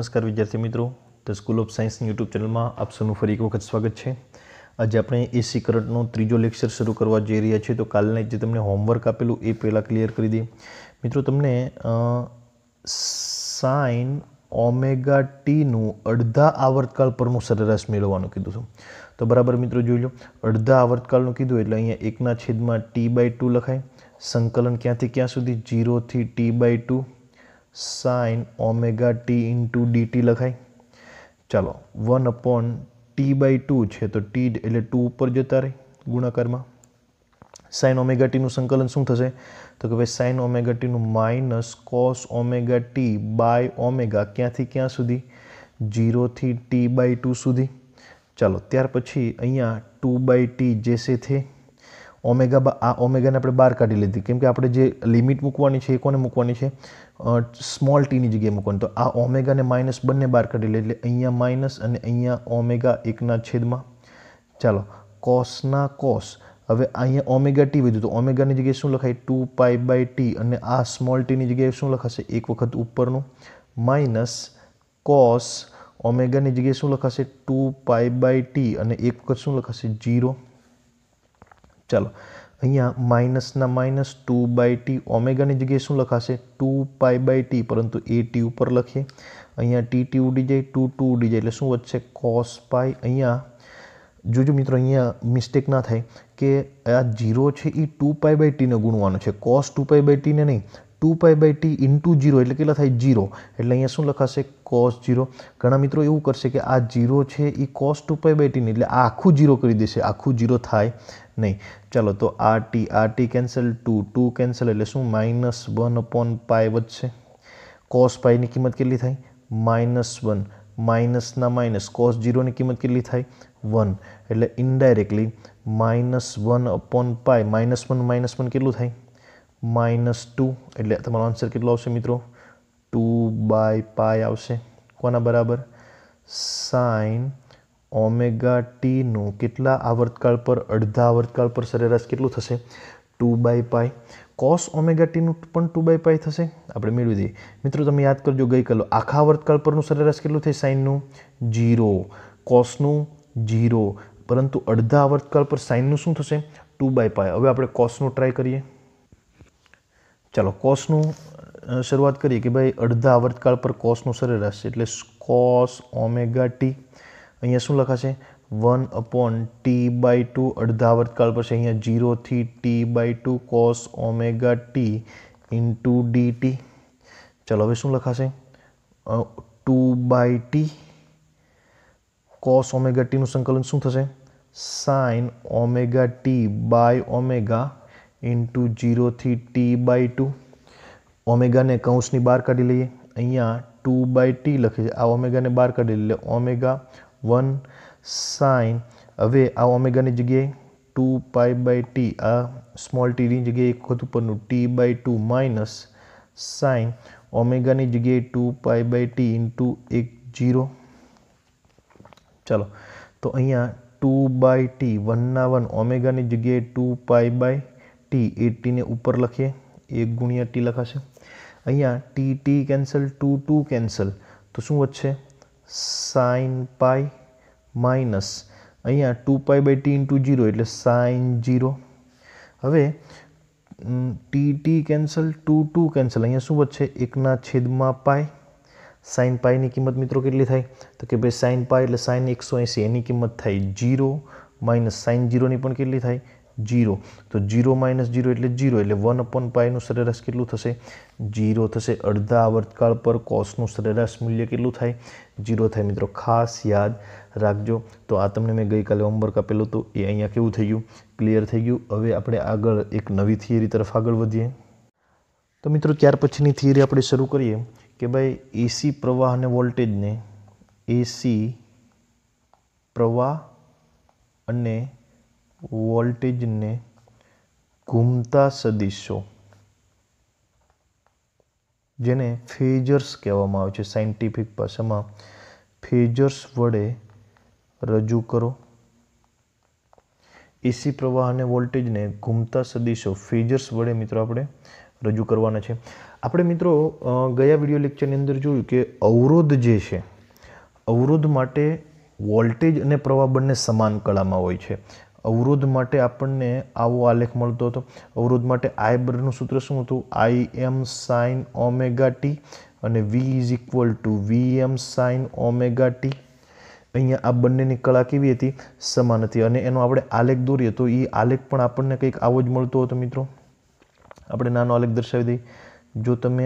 नमस्कार विद्यार्थी मित्रों, the school of science YouTube channel में आप सबનું ફરી એક વખત સ્વાગત છે। આજે આપણે એસી કરંટનો ત્રીજો લેક્ચર શરૂ કરવા જઈ રહ્યા છીએ। તો કાલના જે તમને હોમવર્ક આપેલું એ પહેલાં ક્લિયર કરી દઈએ। મિત્રો તમને સાઇન ઓમેગા ટીનું અડધા આવર્તકાળ પરનું સરેરાશ મેળવવાનું કીધું છે। તો બરાબર મિત્રો જોઈ લો, અડધા આવર્તકાળનું કીધું એટલે અહીંયા 1/2 લખાય। સંકલન ક્યાંથી ક્યાં સુધી? 0 થી t/2 sine omega T into D T लखाय। चलो 1/t/2 है तो टी एटले 2 पर जता रहे गुणाकार में। साइन ओमेगा टी संकलन शू थशे? तो कि भाई sine omega T minus cos omega T by omega क्यांथी क्यां सुधी? 0 थी t/2 सुधी। चलो त्यार पछी अहींया 2/t जैसे थे ओमेगा आ ओमेगा ने आपणे बार काढी लीधी केम के आपणे जे लिमिट मूकवानी छे कोने मूकवानी छे? स्मॉल टी नी जग्याए मूकवानी। तो आ ओमेगा ने माइनस बंने बार काढी ले एटले अहींया माइनस अने अहींया ओमेगा 1/छेदमां। चलो कॉसना कॉस, हवे अहींया ओमेगा टी वध्युं तो ओमेगा नी जग्याए शुं लखाय? 2π/t अने आ स्मॉल टी नी जग्याए शुं लखाशे? एक वखत उपरनुं माइनस कॉस ओमेगा नी जग्याए शुं लखाशे? 2π/t अने एक वखत शुं लखाशे? 0। चलो अहींया माइनस ना माइनस 2/t ओमेगा नी जग्याए शुं लखाशे? 2π/t परंतु ए टी ऊपर लखीए। अहींया टी उडी जाए, 2 उडी जाए एटले शुं वधशे? cos पाई। अहींया जोजो मित्रों अहींया मिस्टेक ना थाय के आ 0 छे ई 2π/t ने गुणवानो छे, cos 2π/t ने नहीं, 2π/t इंटू 0 एटले केटला थाय? 0। एटले अहींया शुं लखाशे? cos 0। घणा मित्रों एवुं करशे के आ 0 छे ई cos 2π/t ने एटले आ आखुं 0 करी देशे, आखुं 0 थाय नहीं। चलो तो आ टी कैंसल, 2 कैंसल एटले शुं? -1/π वधशे। cos पाई नी किंमत केटली थाय? -1। माइनस ना माइनस cos 0 नी किंमत केटली थाय? 1। एटले इनडायरेक्टली -1/π, -1 केटલું થાય? -2। એટલે તમારો આન્સર કેટલો આવશે મિત્રો? 2/π આવશે। કોના બરાબર? સાઇન ઓમેગા ટીનું કેટલા આવર્તકાળ પર? અડધા આવર્તકાળ પર સરેરાશ કેટલું થશે? 2/π। કોસ ઓમેગા ટીનું પણ 2/π થશે, આપણે મેળવી દઈએ। મિત્રો તમે યાદ કરજો ગઈકાલે આખા આવર્તકાળ પરનું સરેરાશ કેટલું થાય? સાઇનનું 0, કોસનું 0, પરંતુ અડધા આવર્તકાળ પર સાઇનનું શું થશે? 2/π। હવે આપણે કોસનું ટ્રાય કરીએ। ચાલો કોસનું શરૂઆત કરીએ કે ભાઈ અડધા આવર્તકાળ પર કોસનું સરેરાશ એટલે કોસ ઓમેગા ટી। અહીંયા શું લખાશે? 1/t/2 અડધા આવર્તકાળ પર છે, અહીંયા 0 થી t/2 cos omega T into dt। ચાલો હવે શું લખાશે? 2/t કોસ ઓમેગા ટીનું સંકલન શું થશે? Sine omega T by omega into 0 थी t/2। ओमेगा ने कौंसनी बार काढी लईए, अहींया 2/t लखे छे, आ ओमेगा ने बार काढी એટલે ओमेगा 1 sin। हवे आ ओमेगा ની જગ્યાએ 2π/t, आ स्मॉल t ની જગ્યાએ એક વખત ઉપરનું t/2 માઇનસ sin ओमेगा ની જગ્યાએ 2π/t ઇન્ટુ 0। चलो तो अहींया 2/t 1/1 ओमेगा ની જગ્યાએ 2π/t टी ने ऊपर लखीए, 1 * t लखाशे। अहींया टी कैंसल, 2 कैंसल तो शुं वधशे? साइन पाई माइनस अहींया 2π/t इंटू 0 एटले साइन 0। हवे टी कैंसल, 2 कैंसल अहींया शुं वधशे? 1/π। साइन पाई नी किंमत मित्रों केटली थाय? तो कि भाई साइन पाई एटले साइन 180 एनी किंमत थाय 0 माइनस साइन 0 नी पण केटली थाय? 0। तो 0 - 0 एटले 0 एटले 1/π નું સરેરાશ કેટલું થશે? 0 થશે। અડધા આવર્તકાળ પર કોસનું સરેરાશ મૂલ્ય કેટલું થાય? 0 થાય। મિત્રો ખાસ યાદ રાખજો। તો આ તમને મેં ગઈકાલે હોમવર્ક આપેલું હતું એ અહીંયા કેવું થઈ ગયું? ક્લિયર થઈ ગયું। હવે આપણે આગળ એક નવી થિયરી તરફ આગળ વધીએ। તો મિત્રો ત્યાર પછીની થિયરી આપણે શરૂ કરીએ કે ભાઈ એસી પ્રવાહ અને વોલ્ટેજને એસી પ્રવાહ અને वोल्टेज ने घूमता सदिशो जेने फेजर्स कहेवामां आवे छे, साइंटिफिक भाषामां फेजर्स वडे रजू करो। एसी प्रवाह अने वोल्टेज ने घूमता सदिशो फेजर्स वडे मित्रों आपणे रजू करवाना छे। આપણે મિત્રો ગયા વિડીયો લેક્ચરની અંદર જોયું કે અવરોધ જે છે, અવરોધ માટે વોલ્ટેજ અને પ્રવાહ બંને સમાન કળામાં હોય છે. અવરોધ માટે આપણને આવો આલેખ મળતો હતો. અવરોધ માટે I બરાબરનું સૂત્ર શું હતું? Im sin ઓમેગા ટી અને V is equal two Vm sin omega T. અહીંયા આ બંનેની કળા કેવી હતી? સમાન હતી. અને એનો આપણે આલેખ દોરીએ તો એ આલેખ પણ આપણને કંઈક આવો જ મળતો હતો મિત્રો. આપણે નાનો આલેખ દર્શાવી દઈએ. જો તમે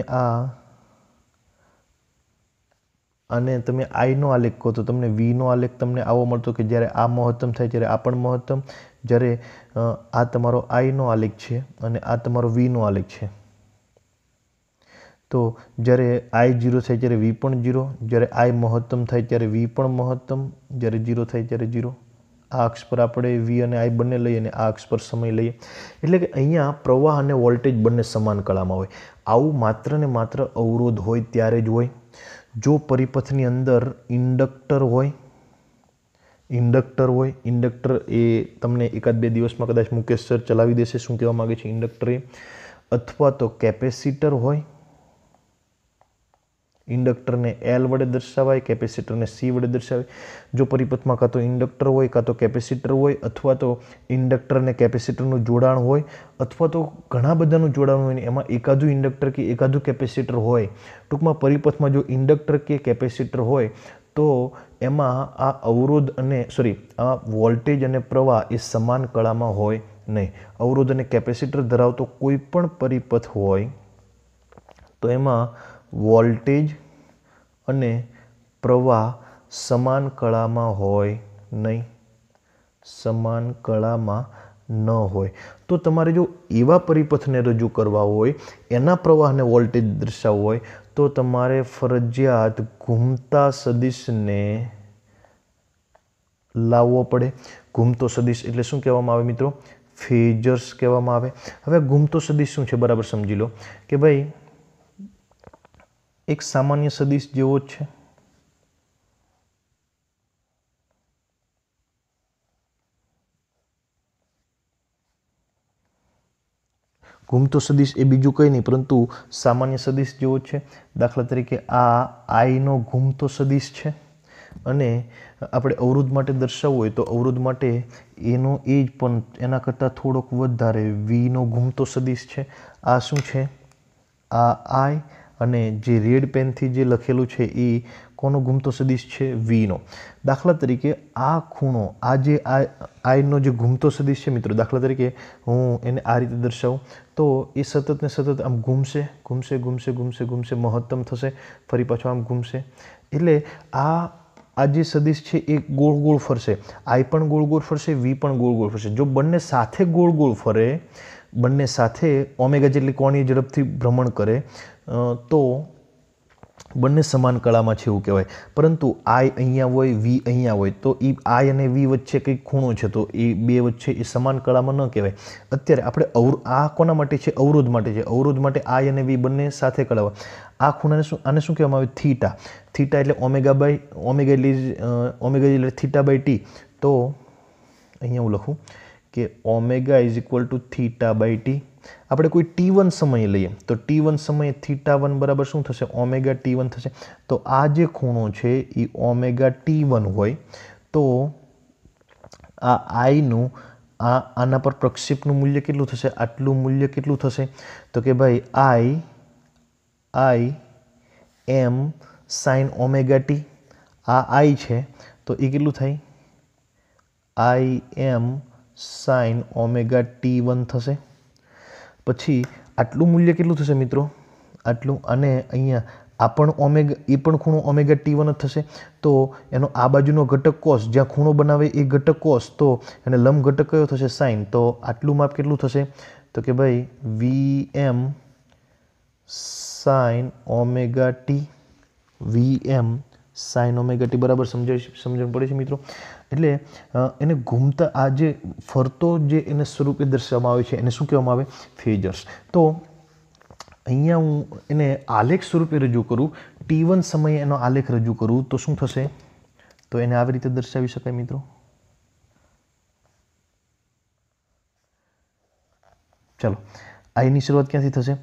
અને તમે આઈનો આલેખ કહો તો તમને વીનો આલેખ તમને આવો મળતો કે જ્યારે આ મહત્તમ થાય ત્યારે આ પણ મહત્તમ, જ્યારે આ તમારો આઈનો આલેખ છે અને આ તમારો વીનો આલેખ છે. તો જ્યારે આઈ 0 થાય ત્યારે વી પણ 0, જ્યારે આઈ મહત્તમ થાય ત્યારે વી પણ મહત્તમ, જ્યારે 0 થાય ત્યારે 0. આ અક્ષ પર આપણે વી અને આઈ બંને લઈએ અને આ અક્ષ પર સમય લઈએ. એટલે કે અહીંયા પ્રવાહ અને વોલ્ટેજ બંને સમાન કળામાં હોય. આવું માત્ર ને માત્ર અવરોધ હોય ત્યારે જ હોય. જો પરિપથની અંદર ઇન્ડક્ટર હોય, ઇન્ડક્ટર એ તમને એકાદ બે દિવસમાં કદાચ મુકેશ સર ચલાવી દેશે શું કહેવા માગે છે ઇન્ડક્ટર એ, અથવા તો કેપેસિટર હોય. ઇન્ડક્ટરને L વડે દર્શાવાય, કેપેસિટરને C વડે દર્શાવાય. જો પરિપથમાં કાં તો ઇન્ડક્ટર હોય, કાં તો કેપેસિટર હોય, અથવા તો ઇન્ડક્ટર અને કેપેસિટરનું જોડાણ હોય, અથવા તો ઘણા બધાનું જોડાણ હોય ને એમાં એકાદું ઇન્ડક્ટર કે એકાદું કેપેસિટર હોય. ટૂંકમાં પરિપથમાં જો ઇન્ડક્ટર કે કેપેસિટર હોય તો એમાં આ અવરોધ અને આ વોલ્ટેજ અને પ્રવાહ એ સમાન કળામાં હોય નહીં. અવરોધ અને કેપેસિટર ધરાવતો કોઈ પણ પરિપથ હોય તો એમાં વોલ્ટેજ અને પ્રવાહ સમાન કળામાં હોય નહીં, સમાન કળામાં ન હોય. તો તમારે જો એવા પરિપથને રજૂ કરવા હોય, એના પ્રવાહ અને વોલ્ટેજ દર્શાવવો હોય તો તમારે ફરજિયાત ઘૂમતા સદિશને લાવવો પડે. ઘૂમતો સદિશ એટલે શું કહેવામાં આવે મિત્રો? ફેઝર્સ કહેવામાં આવે. હવે ઘૂમતો સદિશ શું છે બરાબર સમજી લો કે ભાઈ એક સામાન્ય સદિશ જેવો જ છે. ઘૂમતો સદિશ એ બીજું કંઈ નહીં પરંતુ સામાન્ય સદિશ જેવો જ છે. દાખલા તરીકે આ આઈનો ઘૂમતો સદિશ છે અને આપણે અવરોધ માટે દર્શાવવું હોય તો અવરોધ માટે એનો એ જ પણ એના કરતાં થોડોક વધારે વીનો ઘૂમતો સદિશ છે. આ શું છે? આ આઈ અને જે રેડ પેનથી જે લખેલું છે એ કોનો ઘૂમતો સદિશ છે? વીનો. દાખલા તરીકે આ ખૂણો, આ જે આઈનો જે ઘૂમતો સદિશ છે મિત્રો, દાખલા તરીકે હું એને આ રીતે દર્શાવું તો એ સતત ને સતત આમ ઘૂમશે, મહત્તમ થશે, ફરી પાછો આમ ઘૂમશે. એટલે આ જે સદિશ છે એ ગોળ ગોળ ફરશે. આઈ પણ ગોળ ગોળ ફરશે, વી પણ ગોળ ગોળ ફરશે. જો બંને સાથે ગોળ ગોળ ફરે, બંને સાથે ઓમેગા જેટલી કોણીય ઝડપથી ભ્રમણ કરે તો બંને સમાન કળામાં છે એવું કહેવાય. પરંતુ આઈ અહીંયા હોય, વી અહીંયા હોય તો એ આઈ અને વી વચ્ચે કંઈક ખૂણો છે તો એ બે વચ્ચે એ સમાન કળામાં ન કહેવાય. અત્યારે આપણે આ કોના માટે છે? અવરોધ માટે છે. અવરોધ માટે આઈ અને વી બંને સાથે કળામાં. આ ખૂણાને આને શું કહેવામાં આવે? થીટા. થીટા એટલે ઓમેગા એટલે થીટા બાય ટી. તો અહીંયા હું લખું કે omega is equal to theta by T. આપણે કોઈ T1 સમય લઈએ તો T1 સમયે θ1 બરાબર શું થશે? ઓમેગા T1 થશે. તો આ જે ખૂણો છે એ ઓમેગા T1 હોય તો આ આઈનું આના પર પ્રક્ષેપનું મૂલ્ય કેટલું થશે? આટલું મૂલ્ય કેટલું થશે? તો કે ભાઈ I M sine omega T. આ આઈ છે તો એ કેટલું થાય? આઈ એમ સાઇન ઓમેગા T1 થશે. પછી આટલું મૂલ્ય કેટલું થશે મિત્રો? આટલું. અને અહીંયા આ પણ એ પણ ખૂણો ઓમેગા T1 જ થશે. તો એનો આ બાજુનો ઘટક કોસ, જ્યાં ખૂણો બનાવે એ ઘટક કોસ, તો એને લંબ ઘટક કયો થશે? સાઇન. તો આટલું માપ કેટલું થશે? તો કે ભાઈ Vm sign omega T. Vm sign omega T બરાબર સમજણ પડે છે મિત્રો? એટલે એને ઘૂમતા આ જે ફરતો જે એને સ્વરૂપે દર્શાવવામાં આવે છે એને શું કહેવામાં આવે? ફેઝર્સ. તો અહીંયા હું એને આલેખ સ્વરૂપે રજૂ કરું, T1 સમયે એનો આલેખ રજૂ કરું તો શું થશે? તો એને આવી રીતે દર્શાવી શકાય મિત્રો. ચાલો, આઈની શરૂઆત ક્યાંથી થશે?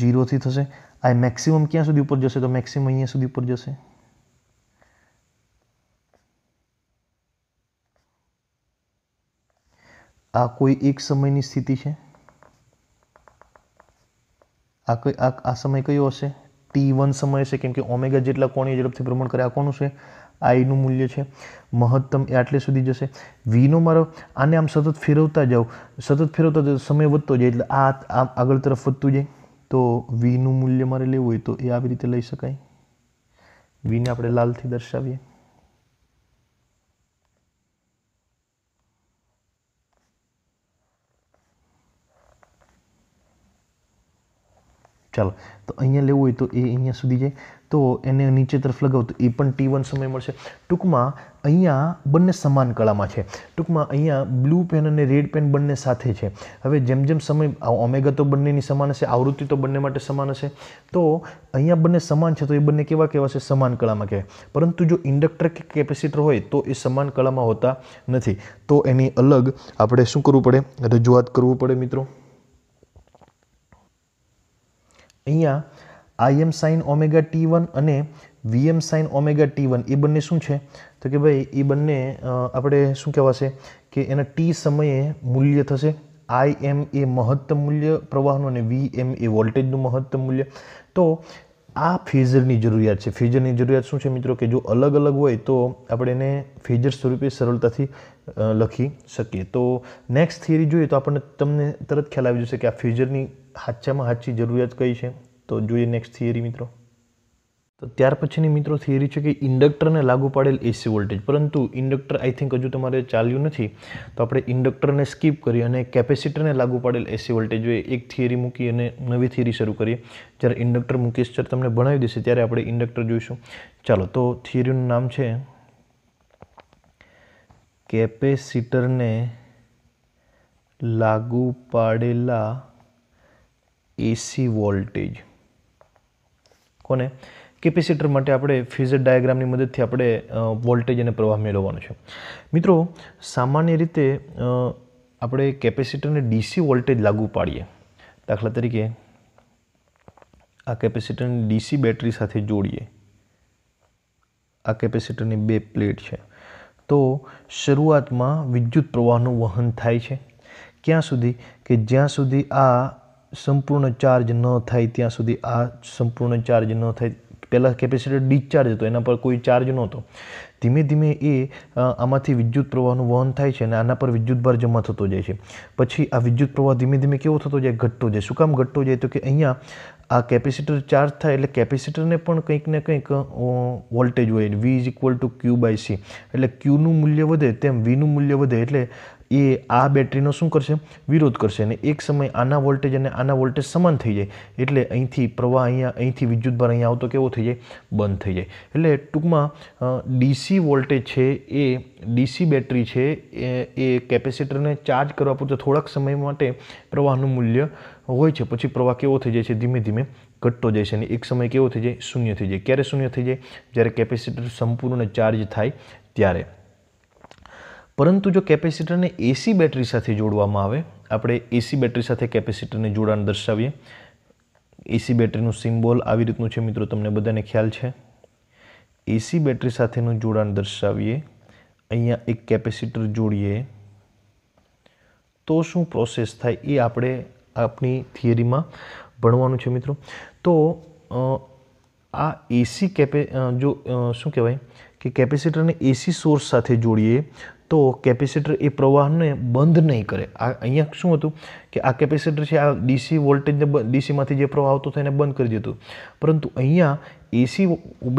0 થી થશે. આ મેક્સિમમ ક્યાં સુધી ઉપર જશે? તો મેક્સિમમ અહીંયા સુધી ઉપર જશે. આ કોઈ એક સમયની સ્થિતિ છે. આ સમય કયો હશે? T1 સમય હશે, કેમ કે ઓમેગા જેટલા કોણીય ઝડપથી ભ્રમણ કરે. આ કોનું છે? આઈનું મૂલ્ય છે. મહત્તમ એ આટલે સુધી જશે. વીનો મારો આને આમ સતત ફેરવતા જાઓ, સમય વધતો જાય, એટલે આ આગળ તરફ વધતું જાય. તો વીનું મૂલ્ય મારે લેવું હોય તો એ આવી રીતે લઈ શકાય. વીને આપણે લાલથી દર્શાવીએ. ચાલો, તો અહીંયા લેવું હોય તો એ અહીંયા સુધી જાય, તો એને નીચે તરફ લગાવો તો એ પણ T1 સમય મળશે. ટૂંકમાં અહીંયા બંને સમાન કળામાં છે. ટૂંકમાં અહીંયા બ્લુ પેન અને રેડ પેન બંને સાથે છે. હવે જેમ જેમ સમય ઓમેગા તો બંનેની સમાન હશે, આવૃત્તિ તો બંને માટે સમાન હશે. તો અહીંયા બંને સમાન છે, તો એ બંને કેવા છે? સમાન કળામાં કહેવાય. પરંતુ જો ઇન્ડક્ટર કે કેપેસિટર હોય તો એ સમાન કળામાં હોતા નથી. તો એની અલગ આપણે શું કરવું પડે? રજૂઆત કરવું પડે મિત્રો. અહીંયા Im sin ઓમેગા T1 અને Vm sin ઓમેગા T1 એ બંને શું છે? તો કે ભાઈ એ બંને આપણે શું કહેવાશે કે એના T સમયે મૂલ્ય થશે. Im એ મહત્તમ મૂલ્ય પ્રવાહનું અને Vm એ વોલ્ટેજનું મહત્તમ મૂલ્ય. તો આ ફેઝરની જરૂરિયાત છે. ફેઝરની જરૂરિયાત શું છે મિત્રો? કે જો અલગ અલગ હોય તો આપણે એને ફેઝર સ્વરૂપે સરળતાથી લખી શકીએ. તો નેક્સ્ટ થિયરી જોઈએ તો તમને તરત ખ્યાલ આવી જશે કે આ ફેઝરની સાચામાં સાચી જરૂરિયાત કઈ છે. તો જોઈએ નેક્સ્ટ થિયરી મિત્રો. તો ત્યાર પછીની મિત્રો થિયરી છે કે ઇન્ડક્ટરને લાગુ પાડેલ એસી વોલ્ટેજ. પરંતુ ઇન્ડક્ટર આઈ થિંક હજુ તમારે ચાલ્યું નથી, તો આપણે ઇન્ડક્ટરને સ્કીપ કરી અને કેપેસિટરને લાગુ પાડેલ એસી વોલ્ટેજ જોઈએ એક થિયરી મૂકી અને નવી થિયરી શરૂ કરીએ. જ્યારે ઇન્ડક્ટર મુકેશ સર તમને ભણાવી દેશે ત્યારે આપણે ઇન્ડક્ટર જોઈશું. ચાલો, તો થિયરીનું નામ છે કેપેસિટરને લાગુ પાડેલા એસી વોલ્ટેજ. કોને? કેપેસિટર માટે આપણે ફેઝર ડાયાગ્રામની મદદથી આપણે વોલ્ટેજ અને પ્રવાહ મેળવવાનો છે. મિત્રો, સામાન્ય રીતે આપણે કેપેસિટરને ડીસી વોલ્ટેજ લાગુ પાડીએ. દાખલા તરીકે આ કેપેસિટરને ડીસી બેટરી સાથે જોડીએ. આ કેપેસિટરની બે પ્લેટ છે. તો શરૂઆતમાં વિદ્યુત પ્રવાહનું વહન થાય છે. ક્યાં સુધી? કે જ્યાં સુધી આ સંપૂર્ણ ચાર્જ ન થાય ત્યાં સુધી. આ સંપૂર્ણ ચાર્જ ન થાય. પહેલાં કેપેસિટર ડિસ્ચાર્જ હતો, એના પર કોઈ ચાર્જ નહોતો. ધીમે ધીમે એ આમાંથી વિદ્યુત પ્રવાહનું વહન થાય છે અને આના પર વિદ્યુતભાર જમા થતો જાય છે. પછી આ વિદ્યુત પ્રવાહ ધીમે ધીમે કેવો થતો જાય? ઘટતો જાય. શું કામ ઘટતો જાય? તો કે અહીંયા આ કેપેસિટર ચાર્જ થાય એટલે કેપેસિટરને પણ કંઈક ને કંઈક વોલ્ટેજ હોય. V is equal two Q/C. એટલે Qનું મૂલ્ય વધે તેમ Vનું મૂલ્ય વધે. એટલે એ આ બેટરીનો શું કરશે? વિરોધ કરશે. અને એક સમય આના વોલ્ટેજ અને આના વોલ્ટેજ સમાન થઈ જાય. એટલે અહીંથી પ્રવાહ અહીંથી વિદ્યુતભાર અહીંયા આવતો કેવો થઈ જાય? બંધ થઈ જાય. એટલે ટૂંકમાં ડીસી વોલ્ટેજ છે એ ડીસી બેટરી છે એ કેપેસિટરને ચાર્જ કરવા પૂરતો થોડાક સમય માટે પ્રવાહનું મૂલ્ય હોય છે. પછી પ્રવાહ કેવો થઈ જાય છે? ધીમે ધીમે ઘટતો જાય છે અને એક સમય કેવો થઈ જાય? શૂન્ય થઈ જાય. ક્યારે શૂન્ય થઈ જાય? જ્યારે કેપેસિટર સંપૂર્ણ ચાર્જ થાય ત્યારે. પરંતુ જો કેપેસિટરને એસી બેટરી સાથે જોડવામાં આવે, આપણે એસી બેટરી સાથે કેપેસિટરને જોડાણ દર્શાવીએ. એસી બેટરીનું સિમ્બોલ આવી રીતનું છે મિત્રો, તમને બધાને ખ્યાલ છે. એસી બેટરી સાથેનું જોડાણ દર્શાવીએ. અહીંયા એક કેપેસિટર જોડીએ તો શું પ્રોસેસ થાય એ આપણે આપણી થિયરીમાં ભણવાનું છે મિત્રો. તો આ એસી જો શું કહેવાય કે કેપેસિટરને એસી સોર્સ સાથે જોડીએ તો કેપેસિટર એ પ્રવાહને બંધ નહીં કરે. અહીંયા શું હતું કે આ કેપેસિટર છે આ ડીસી વોલ્ટેજને ડીસીમાંથી જે પ્રવાહ આવતો હતો એને બંધ કરી દીધું. પરંતુ અહીંયા એસી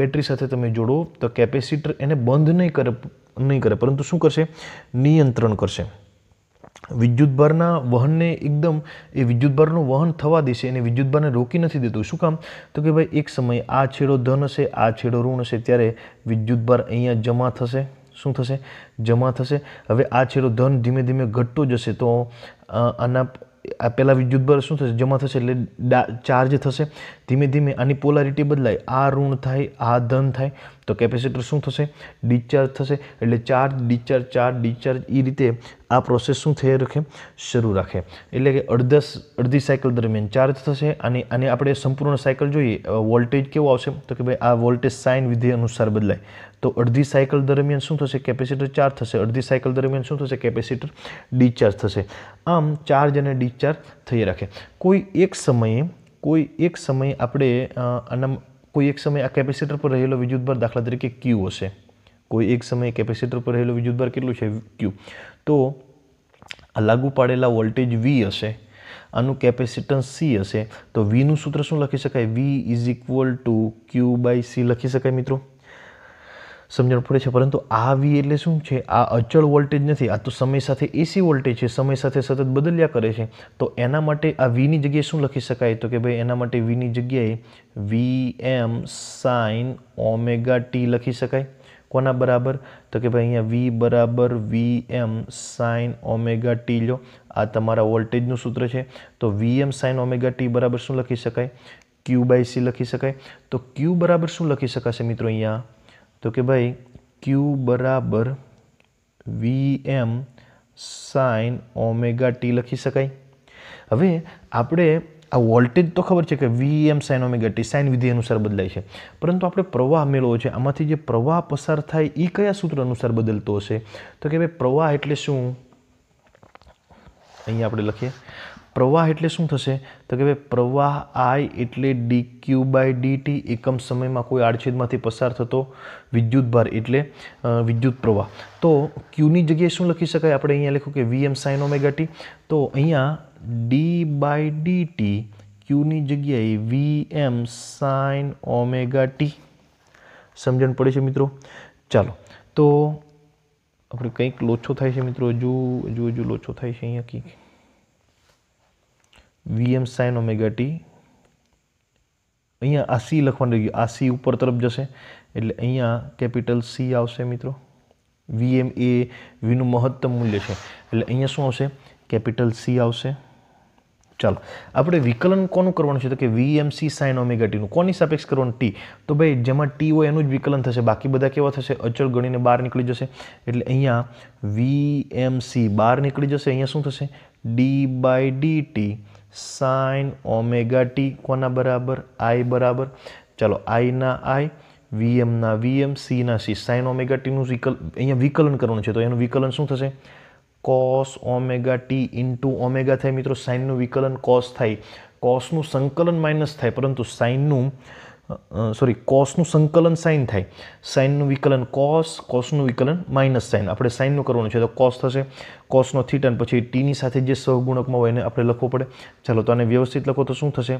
બેટરી સાથે તમે જોડો તો કેપેસિટર એને બંધ નહીં કરે પરંતુ શું કરશે? નિયંત્રણ કરશે. વિદ્યુતભારના વહનને એકદમ એ વિદ્યુતભારનું વહન થવા દેશે અને વિદ્યુતભારને રોકી નથી દેતું. શું કામ? તો કે ભાઈ એક સમય આ છેડો ધન હશે, આ છેડો ઋણ હશે, ત્યારે વિદ્યુતભાર અહીંયા જમા થશે. શું થશે? જમા થશે. હવે આ છેડો ધન ધીમે ધીમે ઘટતો જશે તો આ પહેલાં વિદ્યુતભાર શું થશે? જમા થશે એટલે ચાર્જ થશે. ધીમે ધીમે આની પોલારિટી બદલાય. આ ઋણ થાય, આ ધન થાય. તો કેપેસિટર શું થશે? ડિસ્ચાર્જ થશે. એટલે ચાર્જ ડિસ્ચાર્જ એ રીતે આ પ્રોસેસ શું થઈ રાખે? શરૂ રાખે. એટલે કે અડધી સાયકલ દરમિયાન ચાર્જ થશે અને આપણે સંપૂર્ણ સાયકલ જોઈએ વોલ્ટેજ કેવો આવશે? તો કે ભાઈ આ વોલ્ટેજ સાઇન વિધેય અનુસાર બદલાય. તો અડધી સાયકલ દરમિયાન શું થશે? કેપેસિટર ચાર્જ થશે. અડધી સાયકલ દરમિયાન શું થશે? કેપેસિટર ડિસ્ચાર્જ થશે. આમ ચાર્જ અને ડિસ્ચાર્જ થઈ રાખે. કોઈ એક સમયે આપણે કોઈ એક સમયે આ કેપેસિટર પર રહેલો વિદ્યુતભાર દાખલા તરીકે ક્યુ હશે. કોઈ એક સમયે કેપેસિટર પર રહેલો વિદ્યુતભાર કેટલું છે? ક્યુ. તો આ લાગુ પાડેલા વોલ્ટેજ વી હશે, આનું કેપેસિટન્સ સી હશે. તો વીનું સૂત્ર શું લખી શકાય? V is equal to Q by C લખી શકાય મિત્રો. સમજણ પડે છે? પરંતુ આ વી એટલે શું છે? આ અચળ વોલ્ટેજ નથી, આ તો સમય સાથે એસી વોલ્ટેજ છે, સમય સાથે સતત બદલ્યા કરે છે. તો એના માટે આ વીની જગ્યાએ શું લખી શકાય? તો કે ભાઈ એના માટે વીની જગ્યાએ વી એમ સાઇન ઓમેગા ટી લખી શકાય. કોના બરાબર? તો કે ભાઈ અહીંયા વી બરાબર V M sine omega T લો. આ તમારા વોલ્ટેજનું સૂત્ર છે. તો વી એમ સાઇન ઓમેગા ટી બરાબર શું લખી શકાય? ક્યુ બાય સી લખી શકાય. તો ક્યુ બરાબર શું લખી શકાશે મિત્રો અહીંયા? તો કે ભાઈ ક્યુ બરાબર V M sine omega T લખી શકાય. હવે આપણે આ વોલ્ટેજ તો ખબર છે કે વી M sine omega T sign વિધિ અનુસાર બદલાય છે, પરંતુ આપણે પ્રવાહ મેળવો છે. આમાંથી જે પ્રવાહ પસાર થાય એ કયા સૂત્ર અનુસાર બદલતો હશે? તો કે ભાઈ પ્રવાહ એટલે શું? અહીંયા આપણે લખીએ પ્રવાહ એટલે શું થશે? તો કે ભાઈ પ્રવાહ આઈ એટલે ડી ક્યુ બાય ડીટી, એકમ સમયમાં કોઈ આડછેદમાંથી પસાર થતો વિદ્યુતભાર એટલે વિદ્યુત પ્રવાહ. તો ક્યુની જગ્યાએ શું લખી શકાય? આપણે અહીંયા લખ્યું કે વી એમ સાઇન ઓમેગા ટી. તો અહીંયા ડી બાય ડીટી ક્યુની જગ્યાએ વી એમ સાઇન ઓમેગા ટી. સમજણ પડે છે મિત્રો? ચાલો તો આપણે કંઈક લોચો થાય છે મિત્રો, હજુ લોચો થાય છે અહીંયા કંઈક. વી એમ સાઇન ઓમેગા ટી અહીંયા આ સી લખવાનું રહી ગયું, આ સી ઉપર તરફ જશે એટલે અહીંયા કેપિટલ સી આવશે મિત્રો. વી એમ એ વીનું મહત્તમ મૂલ્ય છે એટલે અહીંયા શું આવશે? કેપિટલ સી આવશે. ચાલો આપણે વિકલન કોનું કરવાનું છે? તો કે વી એમ સી સાઇન ઓમેગા ટીનું. કોની સાપેક્ષ કરવાનું? ટી. તો ભાઈ જેમાં ટી હોય એનું જ વિકલન થશે, બાકી બધા કેવા થશે? અચળ ગણીને બહાર નીકળી જશે. એટલે અહીંયા વી એમ સી બહાર નીકળી જશે. અહીંયા શું થશે? D by D T sine omega T. કોના બરાબર? આઈ બરાબર. ચાલો આઈના આઈ, વીએમના વીએમ, સીના સી. સાઇન ઓમેગા ટીનું અહીંયા વિકલન કરવાનું છે. તો એનું વિકલન શું થશે? Cos omega T into omega થાય મિત્રો. સાઇનનું વિકલન કોસ થાય, કોસનું સંકલન માઇનસ થાય, પરંતુ કોસનું સંકલન સાઇન થાય. સાઇનનું વિકલન કોસ, કોસનું વિકલન માઇનસ સાઇન. આપણે સાઇનનું કરવાનું છે તો કોસ થશે, કોસનો થીટા, પછી ટીની સાથે જે સહગુણકમાં હોય એને આપણે લખવો પડે. ચાલો તો આને વ્યવસ્થિત લખો તો શું થશે?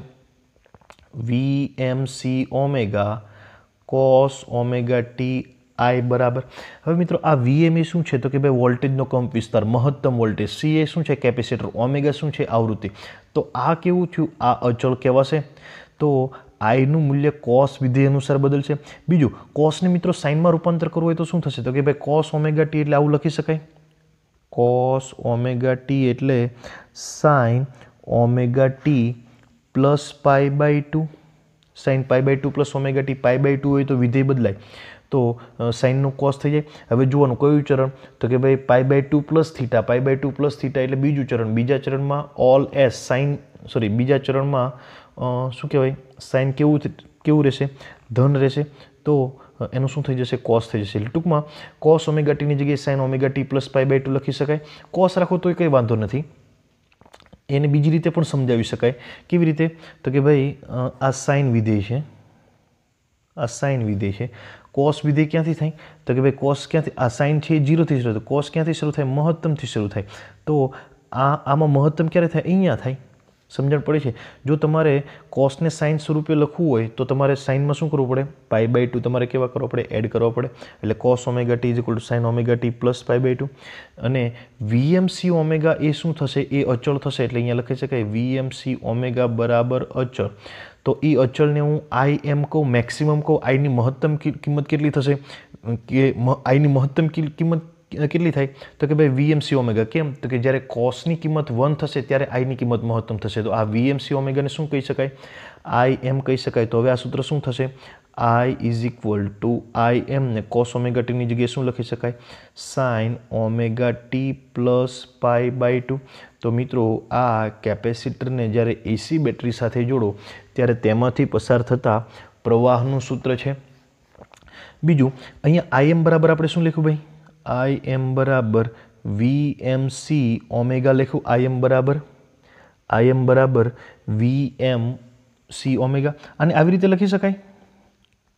V M C omega cos omega T I બરાબર. હવે મિત્રો આ વીએમ એ શું છે? તો કે ભાઈ વોલ્ટેજનો કંપ વિસ્તાર, મહત્તમ વોલ્ટેજ. સી એ શું છે? કેપેસિટર. ઓમેગા શું છે? આવૃત્તિ. તો આ કેવું થયું? આ અચળ કહેવાશે. તો આઈનું મૂલ્ય કોસ વિધેય અનુસાર બદલશે. બીજું, કોસને મિત્રો સાઇનમાં રૂપાંતર કરવું હોય તો શું થશે? તો કે ભાઈ કોસ ઓમેગા ટી એટલે આવું લખી શકાય. કોસ ઓમેગા ટી એટલે sine omega T plus pi by two. Sine pi by two plus omega T. Pi by two હોય તો વિધેય બદલાય, તો સાઇનનું કોસ થઈ જાય. હવે જોવાનું કયું ચરણ? તો કે ભાઈ pi by two plus theta. Pi by two plus theta એટલે બીજું ચરણ. બીજા ચરણમાં ઓલ એસ બીજા ચરણમાં શું કહેવાય? સાઇન કેવું રહેશે? ધન રહેશે. તો એનું શું થઈ જશે? કોસ થઈ જશે. એટલે ટૂંકમાં કોસ ઓમેગા ટીની જગ્યાએ sine omega T plus pi by two લખી શકાય. કોસ રાખો તો કંઈ વાંધો નથી, એને બીજી રીતે પણ સમજાવી શકાય. કેવી રીતે? તો કે ભાઈ આ સાઇન વિધેય છે, આ સાઇન વિધેય છે. કોસ વિધેય ક્યાંથી થાય? તો કે ભાઈ કોસ ક્યાંથી? આ સાઇન છે એ 0થી શરૂ થાય. કોસ ક્યાંથી શરૂ થાય? મહત્તમથી શરૂ થાય. તો આમાં મહત્તમ ક્યારે થાય? અહીંયા થાય. સમજણ પડે છે? જો તમારે કોસને સાઇન સ્વરૂપે લખવું હોય તો તમારે સાઇનમાં શું કરવું પડે? પાઈ બાય ટુ તમારે કેવા કરવા પડે? એડ કરવા પડે. એટલે cos omega T is equal to sine omega T plus pi by two. અને વીએમસી ઓમેગા એ શું થશે? એ અચળ થશે. એટલે અહીંયા લખી શકાય વીએમસી ઓમેગા બરાબર અચળ. તો એ અચળને હું આઈ એમ કહું, મેક્સિમમ કહું. આઈની મહત્તમ કિંમત કેટલી થશે? કે આઈની મહત્તમ કિંમત કેટલી થાય? તો કે ભાઈ વીએમસી ઓમેગા. કેમ? તો કે જ્યારે કોસની કિંમત 1 થશે ત્યારે આઈની કિંમત મહત્તમ થશે. તો આ વીએમસી ઓમેગાને શું કહી શકાય? આઈ એમ કહી શકાય. તો હવે આ સૂત્ર શું થશે? I is equal to I એમને કોસ ઓમેગા ટીની જગ્યાએ શું લખી શકાય? Sine omega T plus pi by 2. તો મિત્રો આ કેપેસિટરને જ્યારે એસી બેટરી સાથે જોડો ત્યારે તેમાંથી પસાર થતા પ્રવાહનું સૂત્ર છે. બીજું અહીંયા આઈ એમ બરાબર આપણે શું લખ્યું ભાઈ? આઈ એમ બરાબર વી એમ સી ઓમેગા લખ્યું. આઈ એમ બરાબર વી એમ સી ઓમેગા. અને આવી રીતે લખી શકાય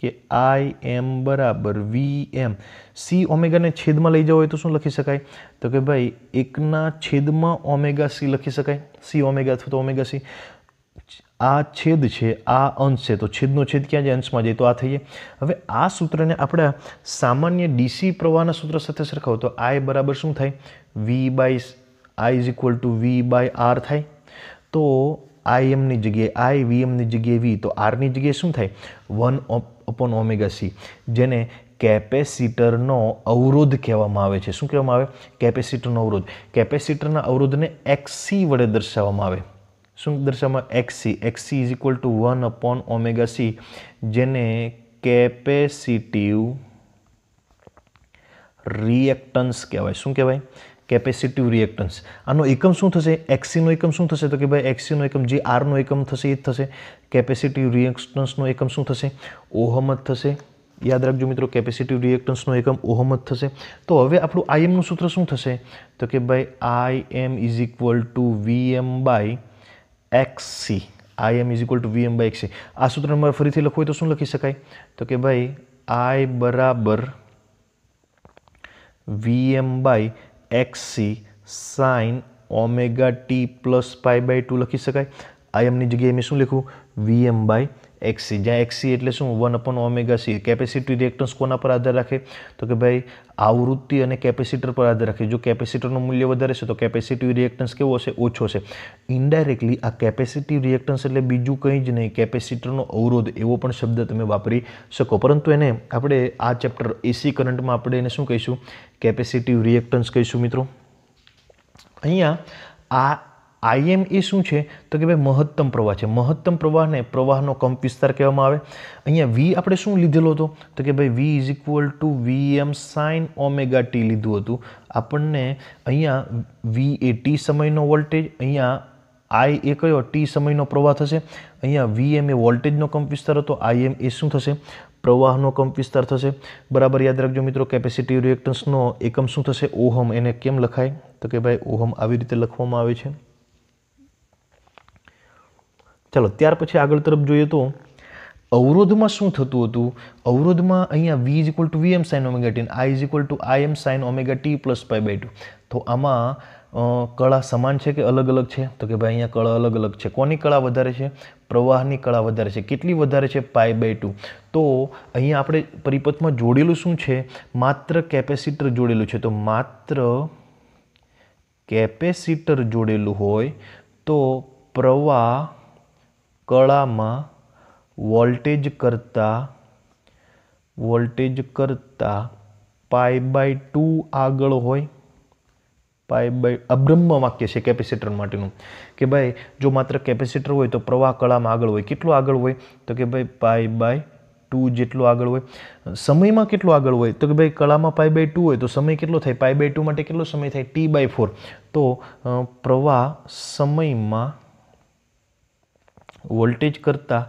કે આઈ એમ બરાબર વી એમ સી ઓમેગાને છેદમાં લઈ જવો હોય તો શું લખી શકાય? તો કે ભાઈ 1/છેદમાં ઓમેગા સી લખી શકાય. સી ઓમેગા અથવા તો ઓમેગા સી. આ છેદ છે, આ અંશ છે, તો છેદનો છેદ ક્યાં જાય? અંશમાં જાય, તો આ થઈ જાય. હવે આ સૂત્રને આપણે સામાન્ય ડીસી પ્રવાહના સૂત્ર સાથે સરખાવો તો આઈ બરાબર શું થાય? V by I is equal to V by R થાય. તો આઈ એમની જગ્યાએ આઈ, વી એમની જગ્યાએ વી, તો આરની જગ્યાએ શું થાય? 1 ઓમેગા સી, જેને કેપેસિટરનો અવરોધ કહેવામાં આવે છે. શું કહેવામાં આવે? કેપેસિટરનો અવરોધ. કેપેસિટરના અવરોધને XC વડે દર્શાવવામાં આવે. શું દર્શાવવામાં? XC. XC is equal two 1 omega C, જેને કેપેસિટિવ રિએક્ટન્સ કહેવાય. શું કહેવાય? Capacitive reactance. આનો એકમ શું થશે? XCનો એકમ શું થશે? તો કે ભાઈ XCનો એકમ જે આરનો એકમ થશે એ જ થશે. કેપેસિટિવ રિએક્ટન્સનો એકમ શું થશે? ઓહમ જ થશે. યાદ રાખજો મિત્રો, કેપેસિટિવ રિએક્ટન્સનો એકમ ઓહમ જ થશે. તો હવે આપણું આઈ એમનું સૂત્ર શું થશે? તો કે ભાઈ I M is equal to V M by XC. I M is equal to V M by XC. આ સૂત્રને મારે ફરીથી લખવું હોય તો શું લખી શકાય? તો કે ભાઈ આઈ બરાબર V M by XC sine omega T plus pi by 2 લખી શકાય. આઈ એમની જગ્યાએ મેં શું લખ્યું? V M by XC. જ્યાં XC એટલે શું? 1 ઓમેગા સી. કેપેસિટી રિએક્ટન્સ કોના પર આધાર રાખે? તો કે ભાઈ આવૃત્તિ અને કેપેસિટર પર આધાર રાખે. જો કેપેસિટરનું મૂલ્ય વધારે છે તો કેપેસિટિવ રિએક્ટન્સ કેવો હશે? ઓછો છે. ઇનડાયરેક્ટલી આ કેપેસિટિવ રિએક્ટન્સ એટલે બીજું કંઈ જ નહીં, કેપેસિટરનો અવરોધ એવો પણ શબ્દ તમે વાપરી શકો. પરંતુ એને આપણે આ ચેપ્ટર એસી કરંટમાં આપણે એને શું કહીશું? કેપેસિટિવ રિએક્ટન્સ કહીશું મિત્રો. અહીંયા આ આઈએમ એ શું છે? તો કે ભાઈ મહત્તમ પ્રવાહ છે. મહત્તમ પ્રવાહને પ્રવાહનો કંપ વિસ્તાર કહેવામાં આવે. અહીંયા વી આપણે શું લીધેલો હતો? તો કે ભાઈ V is equal to V M sine omega T લીધું હતું. આપણને અહીંયા વી એ ટી સમયનો વોલ્ટેજ, અહીંયા આઈ એ કયો? ટી સમયનો પ્રવાહ થશે. અહીંયા વી એમ એ વોલ્ટેજનો કંપ વિસ્તાર હતો. આઈ એમ એ શું થશે? પ્રવાહનો કંપ વિસ્તાર થશે. બરાબર યાદ રાખજો મિત્રો, કેપેસિટિવ રિએક્ટન્સનો એકમ શું થશે? ઓહમ. એને કેમ લખાય? તો કે ભાઈ ઓહમ આવી રીતે લખવામાં આવે છે. ચાલો ત્યાર પછી આગળ તરફ જોઈએ તો અવરોધમાં શું થતું હતું? અવરોધમાં અહીંયા V is equal to V M sine omega T, I is equal to I M sine omega T plus pi by 2. તો આમાં કળા સમાન છે કે અલગ અલગ છે? તો કે ભાઈ અહીંયા કળા અલગ અલગ છે. કોની કળા વધારે છે? પ્રવાહની કળા વધારે છે. કેટલી વધારે છે? Pi by 2. તો અહીંયા આપણે પરિપથમાં જોડેલું શું છે? માત્ર કેપેસિટર જોડેલું છે. તો માત્ર કેપેસિટર જોડેલું હોય તો પ્રવાહ કળામાં વોલ્ટેજ કરતા પાઈ બાય 2 આગળ હોય. પાઈ બાય અબ્રહ્મ વાક્ય છે કેપેસિટર માટેનું કે ભાઈ જો માત્ર કેપેસિટર હોય તો પ્રવાહ કળામાં આગળ હોય. કેટલું આગળ હોય? તો કે ભાઈ પાઈ બાય 2 જેટલું આગળ હોય. સમયમાં કેટલું આગળ હોય? તો કે ભાઈ કળામાં પાઈ બાય 2 હોય તો સમય કેટલો થાય? પાઈ બાય 2 માટે કેટલો સમય થાય? T by 4. તો પ્રવાહ સમયમાં વોલ્ટેજ કરતાં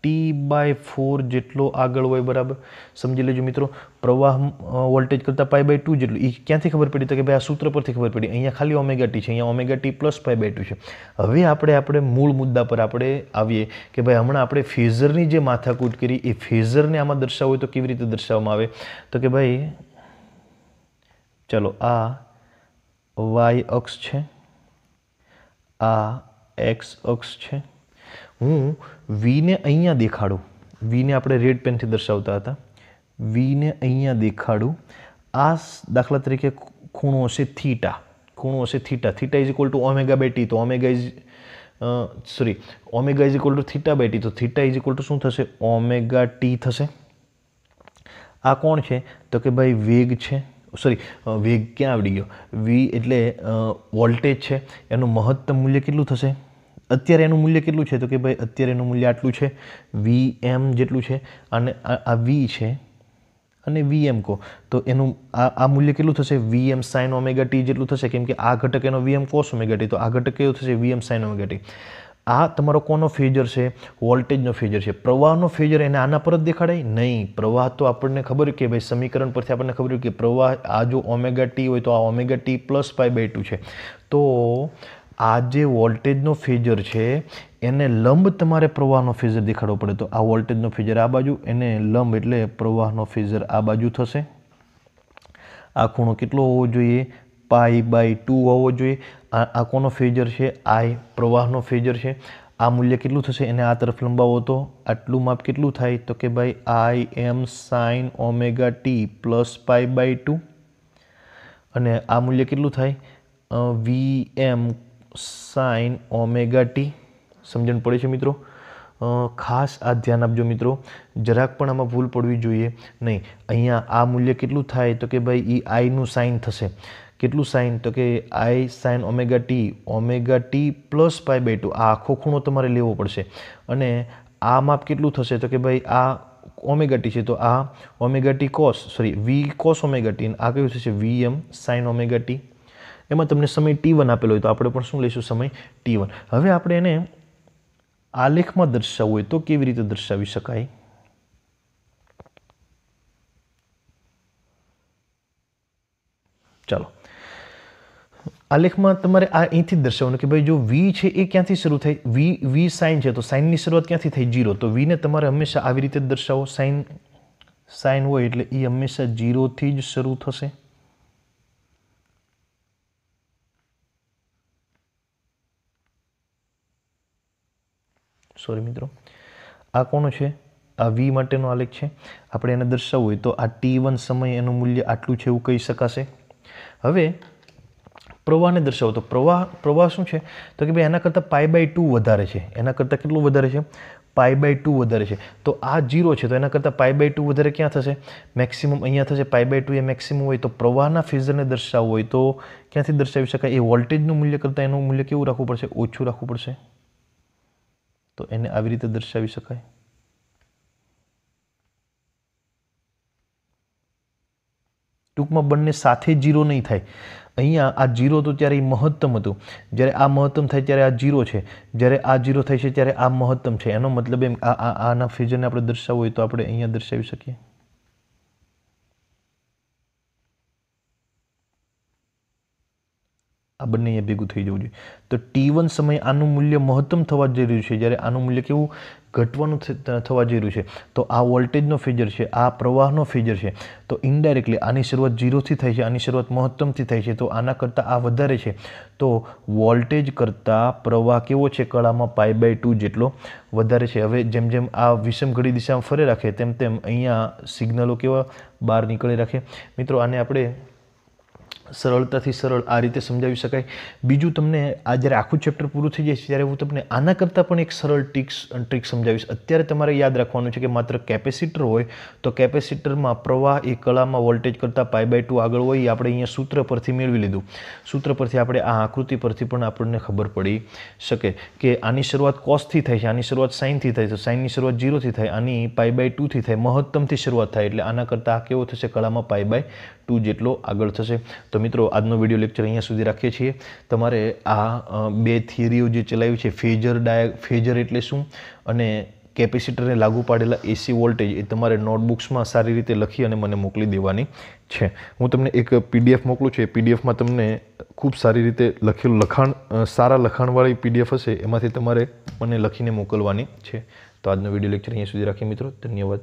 ટી બાય 4 જેટલો આગળ હોય. બરાબર સમજી લેજો મિત્રો. પ્રવાહ વોલ્ટેજ કરતાં પાઈ બાય 2 જેટલું. એ ક્યાંથી ખબર પડી? તો કે ભાઈ આ સૂત્ર પરથી ખબર પડી. અહીંયા ખાલી ઓમેગા ટી છે, અહીંયા omega T plus pi by 2 છે. હવે આપણે મૂળ મુદ્દા પર આપણે આવીએ કે ભાઈ હમણાં આપણે ફેઝરની જે માથાકૂટ કરી એ ફેઝરને આમાં દર્શાવવું હોય તો કેવી રીતે દર્શાવવામાં આવે? તો કે ભાઈ ચલો આ વાય અક્ષ છે, આ એક્સ અક્ષ છે. હું વીને અહીંયા દેખાડું. વીને આપણે રેડ પેનથી દર્શાવતા હતા. વીને અહીંયા દેખાડું. આ દાખલા તરીકે ખૂણો હશે theta. Theta is equal to omega by T. તો omega is equal to theta by T. તો થીટા ઇઝ ઇક્વલ ટુ શું થશે? ઓમેગા ટી થશે. આ કોણ છે? તો કે ભાઈ વેગ છે. વેગ ક્યાં આવડી ગયો? વી એટલે વોલ્ટેજ છે. એનું મહત્તમ મૂલ્ય કેટલું થશે? અત્યારે એનું મૂલ્ય કેટલું છે? તો કે ભાઈ અત્યારે એનું મૂલ્ય આટલું છે, VM જેટલું છે, અને આ V છે અને VM કહો તો એનું આ મૂલ્ય કેટલું થશે? VM sin ઓમેગા ટી જેટલું થશે, કેમ કે આ ઘટક એનો VM cos ઓમેગા ટી, તો આ ઘટક કેવું થશે? VM sin omega T. આ તમારો કોનો ફેઝર છે? વોલ્ટેજનો ફેઝર છે. પ્રવાહનો ફેઝર એને આના પર જ દેખાડાય? નહીં. પ્રવાહ તો આપણને ખબર કે ભાઈ સમીકરણ પરથી આપણને ખબર કે પ્રવાહ આ જો ઓમેગા ટી હોય તો આ ઓમેગા ટી પ્લસ π/2 છે. તો આ જે વોલ્ટેજનો ફેઝર છે એને લંબ તમારે પ્રવાહનો ફેઝર દેખાડવો પડે. તો આ વોલ્ટેજનો ફેઝર આ બાજુ, એને લંબ એટલે પ્રવાહનો ફેઝર આ બાજુ થશે. આ ખૂણો કેટલો હોવો જોઈએ? π/2 હોવો જોઈએ. આ કોનો ફેઝર છે? I, પ્રવાહનો ફેઝર છે. આ મૂલ્ય કેટલું થશે? એને આ તરફ લંબાવો તો આટલું માપ કેટલું થાય? તો કે ભાઈ Im sin omega T plus π/2, અને આ મૂલ્ય કેટલું થાય? VM sin omega T. સમજણ પડે છે મિત્રો? ખાસ આ ધ્યાન આપજો મિત્રો, જરાક પણ આમાં ભૂલ પડવી જોઈએ નહીં. અહીંયા આ મૂલ્ય કેટલું થાય? તો કે ભાઈ આઈનું સાઇન થશે. કેટલું સાઇન? તો કે I sin omega T plus π/2. આ આખો ખૂણો તમારે લેવો પડશે. અને આ માપ કેટલું થશે? તો કે ભાઈ આ ઓમેગા ટી છે, તો આ omega T V cos omega T, આ કયું થશે? VM sin omega T. એમાં તમને સમય T1 આપેલો હોય તો આપણે પણ શું લઈશું? સમય T1. હવે આપણે એને આલેખમાં દર્શાવવું હોય તો કેવી રીતે દર્શાવી શકાય? ચાલો, આલેખમાં તમારે આ અહીંથી જ દર્શાવવાનું કે ભાઈ જો V છે એ ક્યાંથી શરૂ થાય? V સાઇન છે તો સાઇનની શરૂઆત ક્યાંથી થઈ? 0. તો V ને તમારે હંમેશા આવી રીતે જ દર્શાવો. સાઇન હોય એટલે એ હંમેશા 0થી જ શરૂ થશે. સોરી મિત્રો, આ કોનો છે? આ V માટેનો આલેખ છે. આપણે એને દર્શાવવું હોય તો આ T1 સમય એનું મૂલ્ય આટલું છે એવું કહી શકાશે. હવે પ્રવાહને દર્શાવો તો પ્રવાહ શું છે? તો કે ભાઈ એના કરતાં π/2 વધારે છે. એના કરતાં કેટલું વધારે છે? π/2 વધારે છે. તો આ 0 છે તો એના કરતાં π/2 વધારે ક્યાં થશે? મેક્સિમમ અહીંયા થશે. π/2 એ મેક્સિમમ હોય તો પ્રવાહના ફેઝરને દર્શાવવું હોય તો ક્યાંથી દર્શાવી શકાય? એ વોલ્ટેજનું મૂલ્ય કરતાં એનું મૂલ્ય કેવું રાખવું પડશે? ઓછું રાખવું પડશે. તો એને આવી રીતે દર્શાવી શકાય. ટૂંકમાં બંને સાથે 0 નહીં થાય. અહીંયા આ 0 તો ત્યારે મહત્તમ હતું, જ્યારે આ મહત્તમ થાય ત્યારે આ 0 છે, જ્યારે આ 0 થાય છે ત્યારે આ મહત્તમ છે. એનો મતલબ એમ આના ફેઝરને આપણે દર્શાવવું હોય તો આપણે અહીંયા દર્શાવી શકીએ. આ બંને અહીંયા ભેગું થઈ જવું જોઈએ. તો T1 સમયે આનું મૂલ્ય મહત્તમ થવા જઈ રહ્યું છે, જ્યારે આનું મૂલ્ય કેવું? ઘટવાનું થવા જઈ રહ્યું છે. તો આ વોલ્ટેજનો ફેઝર છે, આ પ્રવાહનો ફેઝર છે. તો ઇનડાયરેક્ટલી આની શરૂઆત 0થી થાય છે, આની શરૂઆત મહત્તમથી થાય છે. તો આના કરતાં આ વધારે છે. તો વોલ્ટેજ કરતાં પ્રવાહ કેવો છે? કળામાં π/2 જેટલો વધારે છે. હવે જેમ જેમ આ વિષમ ઘડી દિશામાં ફરે રાખે તેમ તેમ અહીંયા સિગ્નલો કેવા બહાર નીકળી રાખે. મિત્રો આને આપણે સરળતાથી સરળ આ રીતે સમજાવી શકાય. બીજું તમને આ જ્યારે આખું ચેપ્ટર પૂરું થઈ જાય ત્યારે હું તમને આના કરતાં પણ એક સરળ ટ્રીક સમજાવીશ. અત્યારે તમારે યાદ રાખવાનું છે કે માત્ર કેપેસિટર હોય તો કેપેસિટરમાં પ્રવાહ એ કળામાં વોલ્ટેજ કરતાં π/2 આગળ હોય. એ આપણે અહીંયા સૂત્ર પરથી મેળવી લીધું. સૂત્ર પરથી આપણે આ આકૃતિ પરથી પણ આપણને ખબર પડી શકે કે આની શરૂઆત કોસથી થાય છે, આની શરૂઆત સાઇનથી થાય, તો સાઇનની શરૂઆત 0થી થાય, આની π/2થી થાય, મહત્તમથી શરૂઆત થાય એટલે આના કરતાં આ કેવો થશે? કળામાં π/2 જેટલો આગળ થશે. તો મિત્રો આજનો વિડીયો લેક્ચર અહીંયા સુધી રાખીએ છીએ. તમારે આ બે થિયરીઓ જે ચલાવી છે, ફેઝર એટલે શું અને કેપેસિટરને લાગુ પાડેલા AC વોલ્ટેજ, એ તમારે નોટબુક્સમાં સારી રીતે લખી અને મને મોકલી દેવાની છે. હું તમને એક PDF મોકલું છું. એ PDFમાં તમને ખૂબ સારી રીતે લખેલું સારા લખાણવાળી PDF હશે, એમાંથી તમારે મને લખીને મોકલવાની છે. તો આજનો વિડીયો લેક્ચર અહીંયા સુધી રાખીએ મિત્રો. ધન્યવાદ.